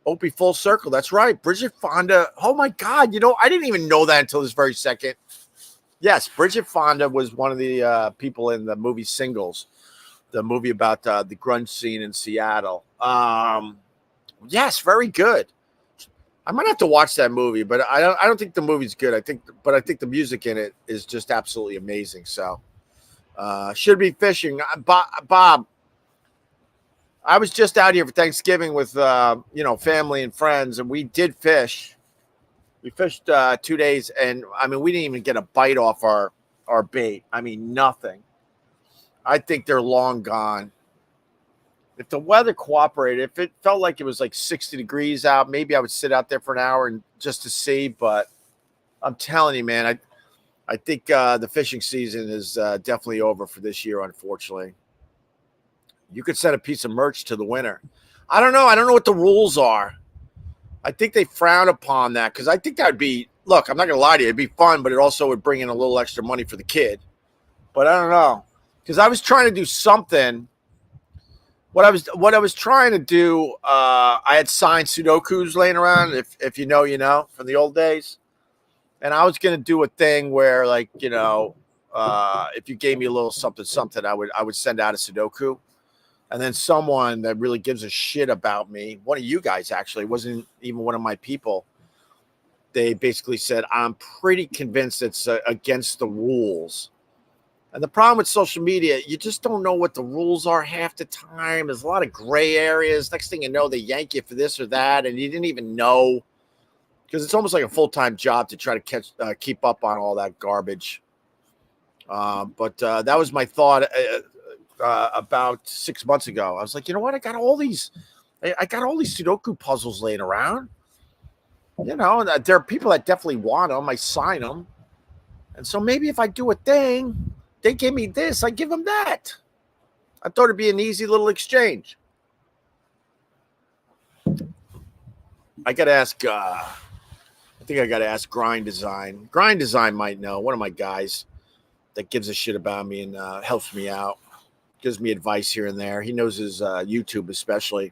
Opie, full circle. That's right, Bridget Fonda. Oh my God, I didn't even know that until this very second. Yes, Bridget Fonda was one of the people in the movie Singles, the movie about the grunge scene in Seattle. Yes, very good. I might have to watch that movie, but I don't think the movie's good. I think the music in it is just absolutely amazing. So, should be fishing. Bob, I was just out here for Thanksgiving with family and friends, and we did fish. We fished 2 days, and I mean, we didn't even get a bite off our bait. I mean, nothing. I think they're long gone. If the weather cooperated, if it felt like it was like 60 degrees out, maybe I would sit out there for an hour and just to see. But I'm telling you, man, I think the fishing season is definitely over for this year, unfortunately. You could send a piece of merch to the winner. I don't know. I don't know what the rules are. I think they frown upon that because I think that would be, look, I'm not going to lie to you. It'd be fun, but it also would bring in a little extra money for the kid. But I don't know. Because I was trying to do something. What I was trying to do, I had signed Sudokus laying around, if you know, from the old days. And I was going to do a thing where, like, if you gave me a little something, I would send out a Sudoku. And then someone that really gives a shit about me, one of you guys actually, wasn't even one of my people. They basically said, I'm pretty convinced it's against the rules. And the problem with social media, you just don't know what the rules are half the time. There's a lot of gray areas. Next thing you know, they yank you for this or that, and you didn't even know. Because it's almost like a full-time job to try to keep up on all that garbage. But that was my thought about 6 months ago. I was like, you know what? I got all these Sudoku puzzles laying around. There are people that definitely want them. I sign them. And so maybe if I do a thing, they give me this, I give them that. I thought it'd be an easy little exchange. I got to ask, I think I got to ask Grind Design. Grind Design might know, one of my guys that gives a shit about me and helps me out, gives me advice here and there. He knows his YouTube especially.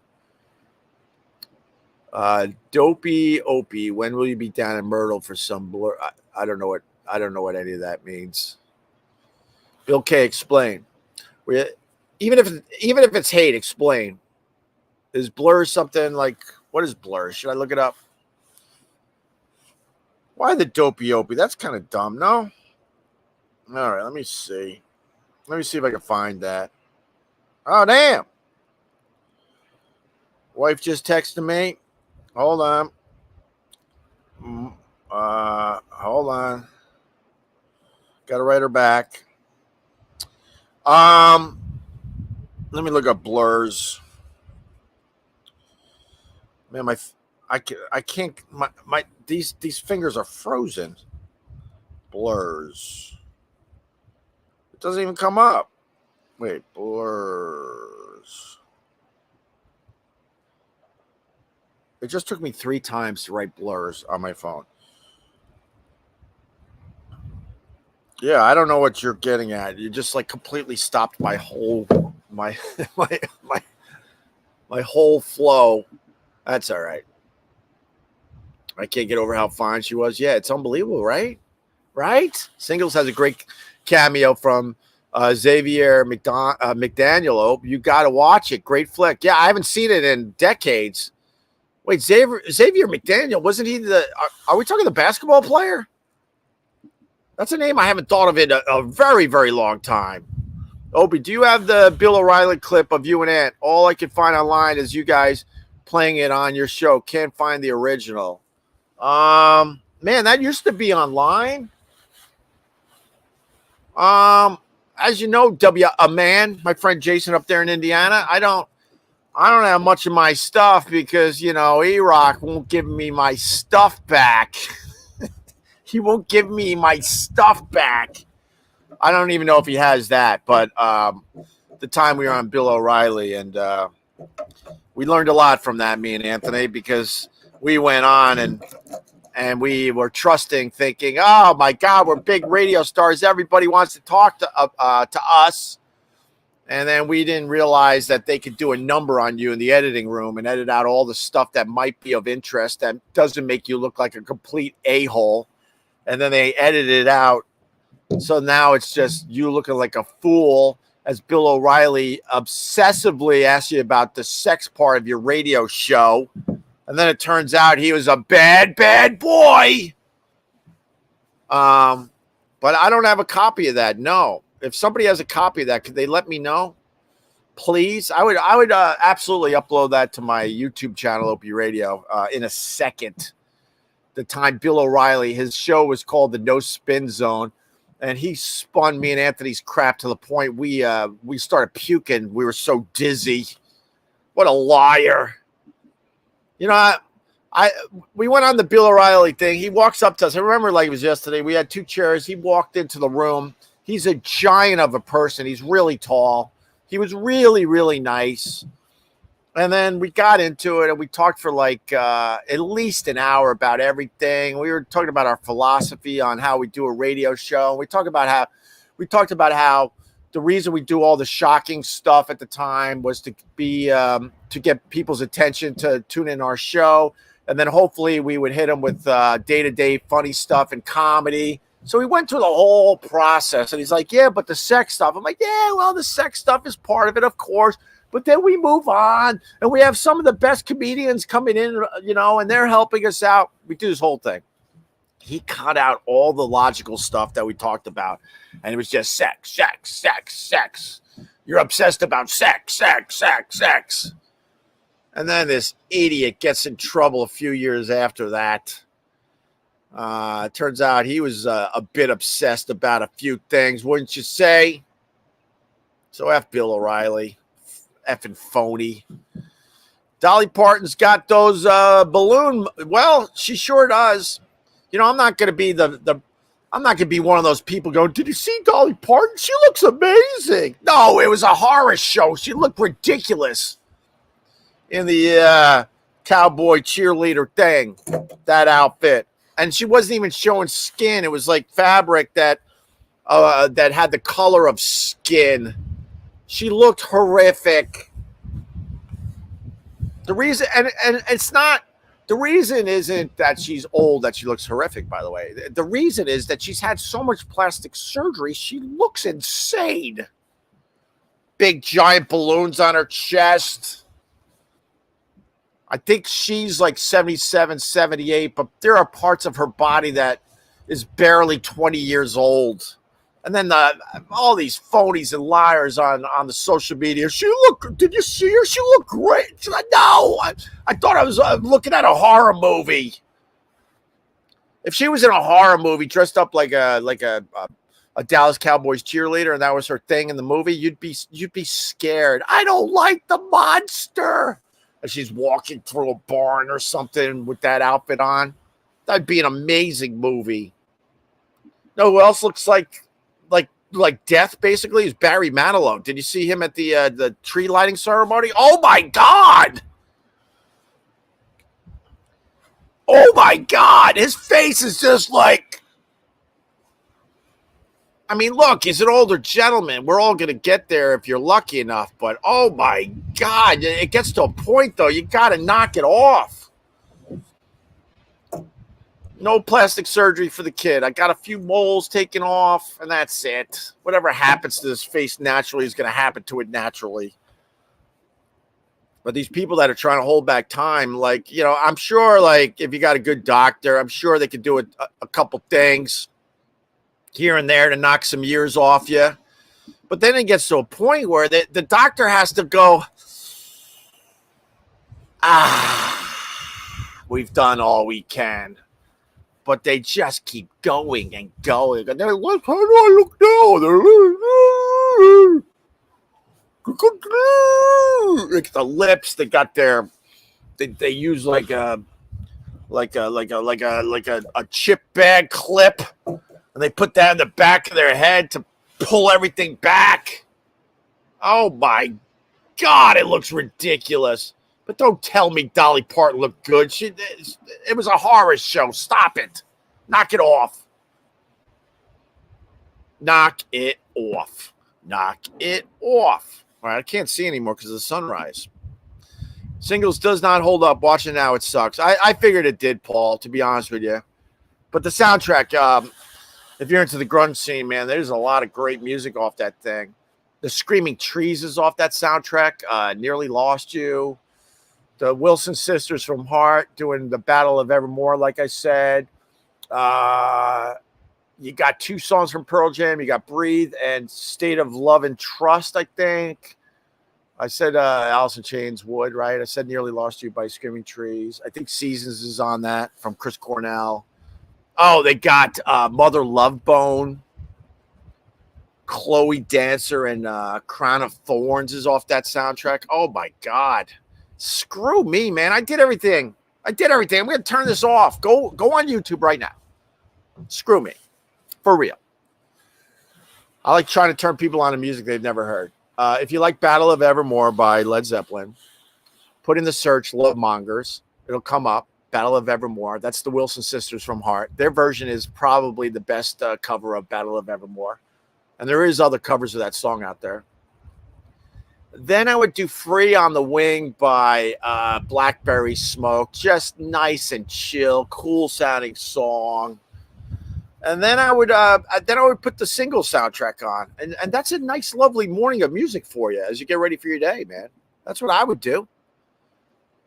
Dopey Opie, when will you be down in Myrtle for some blur? I don't know what any of that means. Bill K, explain. Even if it's hate, explain. Is blur something like, what is blur? Should I look it up? Why the Dopey Opie? That's kind of dumb, no? All right, let me see. Let me see if I can find that. Oh, damn. Wife just texted me. Hold on. Hold on. Got to write her back. Let me look up blurs. Man, I can't. These fingers are frozen. Blurs. It doesn't even come up. Wait, blurs. It just took me 3 times to write blurs on my phone. Yeah, I don't know what you're getting at. You just like completely stopped my whole my my my my whole flow. That's all right. I can't get over how fine she was. Yeah, it's unbelievable, right? Right? Singles has a great cameo from Xavier McDaniel. Oh, you got to watch it. Great flick. Yeah, I haven't seen it in decades. Wait, Xavier McDaniel, wasn't he are we talking the basketball player? That's a name I haven't thought of in a very, very long time. Opie, do you have the Bill O'Reilly clip of you and Ant? All I can find online is you guys playing it on your show. Can't find the original. Man, that used to be online. As you know, my friend Jason up there in Indiana, I don't have much of my stuff because, E-Rock won't give me my stuff back. He won't give me my stuff back. I don't even know if he has that, but the time we were on Bill O'Reilly, and we learned a lot from that, me and Anthony, because we went on and we were trusting, thinking, oh, my God, we're big radio stars. Everybody wants to talk to us. And then we didn't realize that they could do a number on you in the editing room and edit out all the stuff that might be of interest that doesn't make you look like a complete a-hole. And then they edited it out. So now it's just you looking like a fool as Bill O'Reilly obsessively asks you about the sex part of your radio show. And then it turns out he was a bad, bad boy. But I don't have a copy of that. No. If somebody has a copy of that, could they let me know? Please. I would absolutely upload that to my YouTube channel, Opie Radio, in a second. The time Bill O'Reilly, his show was called the No Spin Zone, and he spun me and Anthony's crap to the point we started puking. We were so dizzy. What a liar. We went on the Bill O'Reilly thing. He walks up to us. I remember like it was yesterday. We had 2 chairs. He walked into the room. He's a giant of a person. He's really tall. He was really, really nice. And then we got into it and we talked for like at least an hour about everything. We were talking about our philosophy on how we do a radio show. We talked about how the reason we do all the shocking stuff at the time was to get people's attention to tune in our show. And then hopefully we would hit them with day-to-day funny stuff and comedy. So we went through the whole process and he's like, yeah, but the sex stuff. I'm like, yeah, well, the sex stuff is part of it, of course. But then we move on and we have some of the best comedians coming in, and they're helping us out. We do this whole thing. He cut out all the logical stuff that we talked about. And it was just sex, sex, sex, sex. You're obsessed about sex, sex, sex, sex. And then this idiot gets in trouble a few years after that. It turns out he was a bit obsessed about a few things, wouldn't you say? So F Bill O'Reilly. Effing phony. Dolly Parton's got those balloon. Well, she sure does. I'm not going to be I'm not going to be one of those people going, did you see Dolly Parton? She looks amazing. No, it was a horror show. She looked ridiculous in the cowboy cheerleader thing, that outfit. And she wasn't even showing skin. It was like fabric that had the color of skin. She looked horrific. The reason, and it's not, the reason isn't that she's old that she looks horrific, by the way. The reason is that she's had so much plastic surgery, she looks insane. Big giant balloons on her chest. I think she's like 77, 78, but there are parts of her body that is barely 20 years old. And then all these phonies and liars on the social media. Did you see her? She looked great. She's like, no, I thought I was looking at a horror movie. If she was in a horror movie dressed up like a Dallas Cowboys cheerleader and that was her thing in the movie, you'd be scared. I don't like the monster. and she's walking through a barn or something with that outfit on. That'd be an amazing movie. No, who else looks like death? Basically, is Barry Manilow. Did you see him at the tree lighting ceremony? Oh my God! Oh my God! His face is just like. I mean, look, he's an older gentleman. We're all going to get there if you're lucky enough. But, oh, my God, it gets to a point, though. You got to knock it off. No plastic surgery for the kid. I got a few moles taken off, and that's it. Whatever happens to this face naturally is going to happen to it naturally. But these people that are trying to hold back time, like, I'm sure, like, if you got a good doctor, I'm sure they could do a couple things here and there to knock some years off you. But then it gets to a point where the doctor has to go, we've done all we can. But they just keep going and going. And they're like, how do I look now? Like the lips, they got their, they use like a chip bag clip. And they put that in the back of their head to pull everything back. Oh, my God, it looks ridiculous. But don't tell me Dolly Parton looked good. It was a horror show. Stop it. Knock it off. Knock it off. Knock it off. All right, I can't see anymore because of the sunrise. Singles does not hold up. Watch it now. It sucks. I figured it did, Paul, to be honest with you. But the soundtrack... if you're into the grunge scene, man, there's a lot of great music off that thing. The Screaming Trees is off that soundtrack. Nearly Lost You. The Wilson Sisters from Heart doing the Battle of Evermore, like I said. You got 2 songs from Pearl Jam. You got Breathe and State of Love and Trust, I think. I said Alice in Chains Would, right? I said Nearly Lost You by Screaming Trees. I think Seasons is on that from Chris Cornell. Oh, they got Mother Love Bone, Chloe Dancer, and Crown of Thorns is off that soundtrack. Oh, my God. Screw me, man. I did everything. I'm going to turn this off. Go on YouTube right now. Screw me. For real. I like trying to turn people on to music they've never heard. If you like Battle of Evermore by Led Zeppelin, put in the search Love Mongers. It'll come up. Battle of Evermore. That's the Wilson Sisters from Heart. Their version is probably the best cover of Battle of Evermore. And there is other covers of that song out there. Then I would do Free on the Wing by Blackberry Smoke. Just nice and chill, cool sounding song. And then I would put the single soundtrack on. And that's a nice, lovely morning of music for you as you get ready for your day, man. That's what I would do.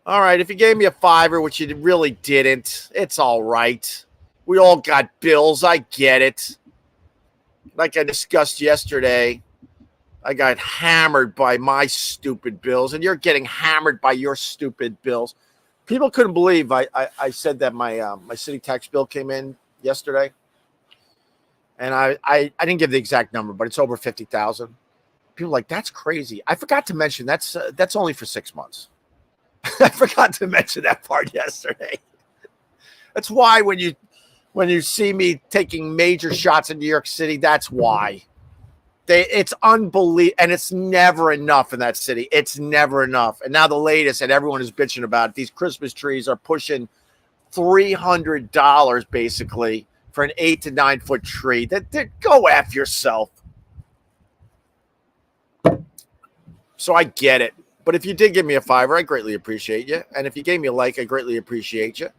All right, if you gave me a $5, which you really didn't, it's all right. We all got bills. I get it. Like I discussed yesterday, I got hammered by my stupid bills, and you're getting hammered by your stupid bills. People couldn't believe I said that my city tax bill came in yesterday, and I didn't give the exact number, but it's over 50,000. People are like, that's crazy. I forgot to mention that's only for 6 months. I forgot to mention that part yesterday. That's why when you see me taking major shots in New York City, that's why. It's unbelievable, and it's never enough in that city. It's never enough. And now the latest, and everyone is bitching about it, these Christmas trees are pushing $300 basically for an 8 to 9 foot tree. Go F yourself. So I get it. But if you did give me a $5, I greatly appreciate you. And if you gave me a like, I greatly appreciate you.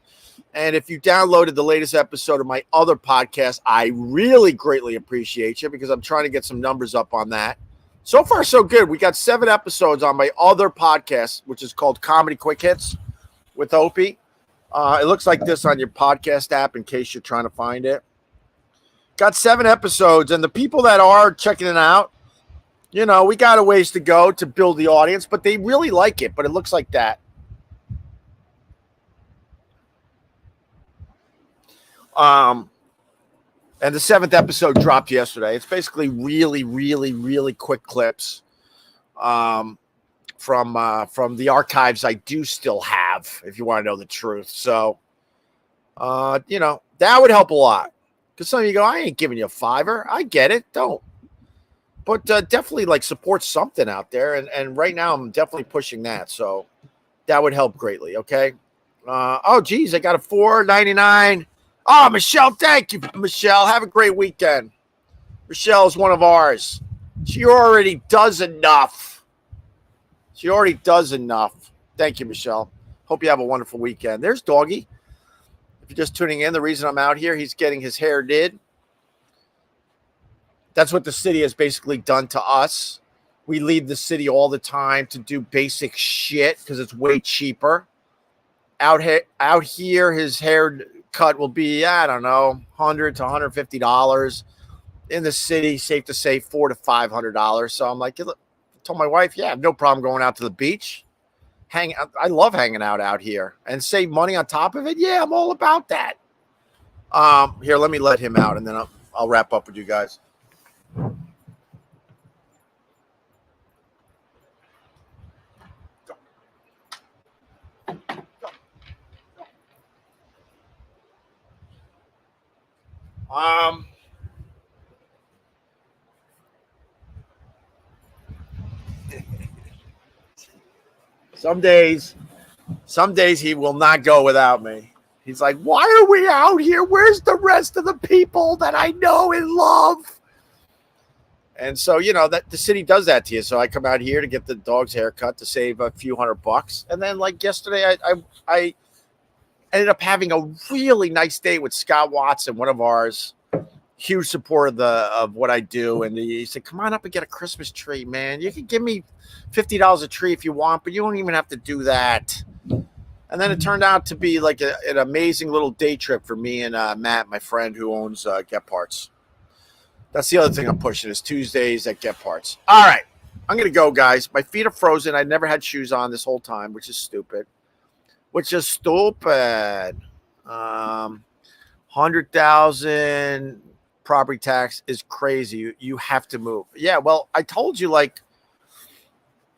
And if you downloaded the latest episode of my other podcast, I really greatly appreciate you because I'm trying to get some numbers up on that. So far, so good. We got 7 episodes on my other podcast, which is called Comedy Quick Hits with Opie. It looks like this on your podcast app in case you're trying to find it. Got 7 episodes, and the people that are checking it out, you know, we got a ways to go to build the audience, but they really like it. But it looks like that. And the 7th episode dropped yesterday. It's basically really, really, really quick clips from from the archives I do still have, if you want to know the truth. So, you know, that would help a lot. Because some of you go, I ain't giving you a $5. I get it. Don't. But definitely like support something out there. And right now I'm definitely pushing that. So that would help greatly. Okay. Oh, geez, I got a $4.99. Oh, Michelle, thank you, Michelle. Have a great weekend. Michelle's one of ours. She already does enough. She already does enough. Thank you, Michelle. Hope you have a wonderful weekend. There's Doggy. If you're just tuning in, the reason I'm out here, he's getting his hair did. That's what the city has basically done to us. We leave the city all the time to do basic shit because it's way cheaper. Out here, his haircut will be, I don't know, $100 to $150. In the city, safe to say $400 to $500. So I'm like, I told my wife, yeah, I have no problem going out to the beach. I love hanging out here and save money on top of it. Yeah, I'm all about that. Here, let me let him out, and then I'll wrap up with you guys. Some days he will not go without me. He's like, why are we out here? Where's the rest of the people that I know and love? And so, you know, that the city does that to you. So I come out here to get the dog's haircut to save a few $100. And then like yesterday, I ended up having a really nice day with Scott Watson, one of ours, huge supporter of what I do. And he said, come on up and get a Christmas tree, man. You can give me $50 a tree if you want, but you don't even have to do that. And then it turned out to be like an amazing little day trip for me and Matt, my friend who owns Get Parts. That's the other thing I'm pushing is Tuesdays at Get Parts. All right. I'm going to go, guys. My feet are frozen. I never had shoes on this whole time, which is stupid. 100,000 property tax is crazy. You have to move. Yeah, well, I told you, like,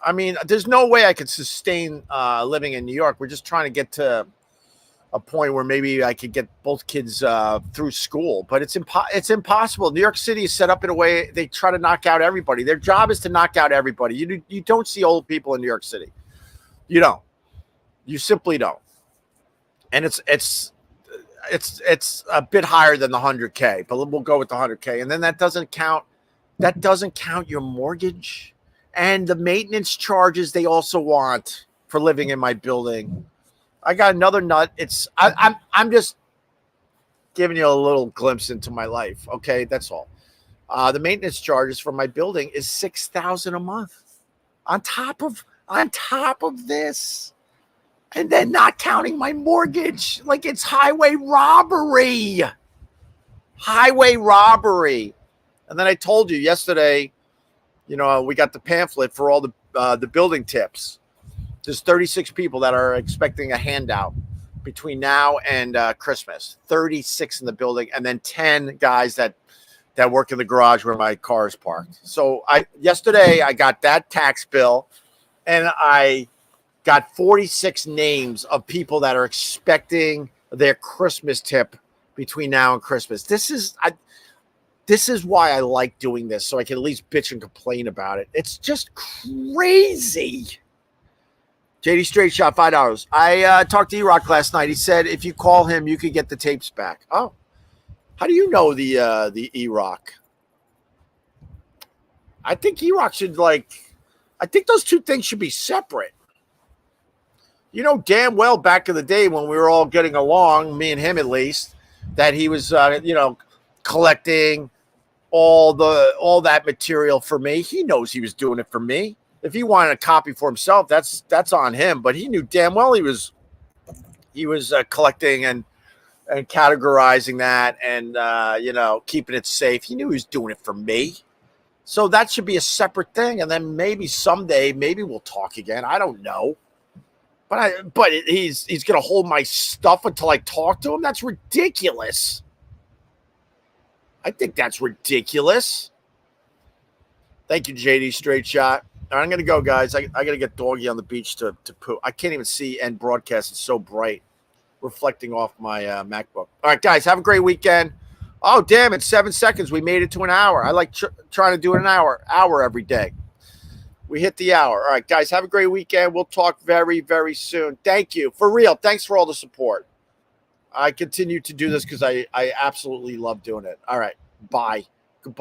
I mean, there's no way I could sustain living in New York. We're just trying to get to a point where maybe I could get both kids through school, but it's impossible. New York City is set up in a way they try to knock out everybody. Their job is to knock out everybody. You don't see old people in New York City. You don't. You simply don't. And it's a bit higher than the 100K, but we'll go with the 100K. And then that doesn't count your mortgage and the maintenance charges they also want for living in my building. I got another nut. I'm just giving you a little glimpse into my life. Okay, that's all. The maintenance charges for my building is $6,000 a month on top of this. And then not counting my mortgage, like it's highway robbery. Highway robbery. And then I told you yesterday, you know, we got the pamphlet for all the building tips. There's 36 people that are expecting a handout between now and Christmas. 36 in the building, and then 10 guys that work in the garage where my car is parked. So yesterday I got that tax bill, and I got 46 names of people that are expecting their Christmas tip between now and Christmas. This is why I like doing this, so I can at least bitch and complain about it. It's just crazy. JD Straight Shot, $5. I talked to E-Rock last night. He said if you call him, you could get the tapes back. Oh, how do you know the E-Rock? I think E-Rock should I think those two things should be separate. You know damn well back in the day when we were all getting along, me and him at least, that he was, collecting all that material for me. He knows he was doing it for me. If he wanted a copy for himself, that's on him. But he knew damn well he was collecting and categorizing that and keeping it safe. He knew he was doing it for me. So that should be a separate thing. And then maybe someday, maybe we'll talk again. I don't know. But he's going to hold my stuff until I talk to him? That's ridiculous. I think that's ridiculous. Thank you, JD Straight Shot. I'm gonna go, guys. I gotta get doggy on the beach to poo. I can't even see end broadcast. It's so bright, reflecting off my MacBook. All right, guys. Have a great weekend. Oh, damn! In 7 seconds, we made it to an hour. I like trying to do an hour every day. We hit the hour. All right, guys. Have a great weekend. We'll talk very, very soon. Thank you for real. Thanks for all the support. I continue to do this because I absolutely love doing it. All right. Bye.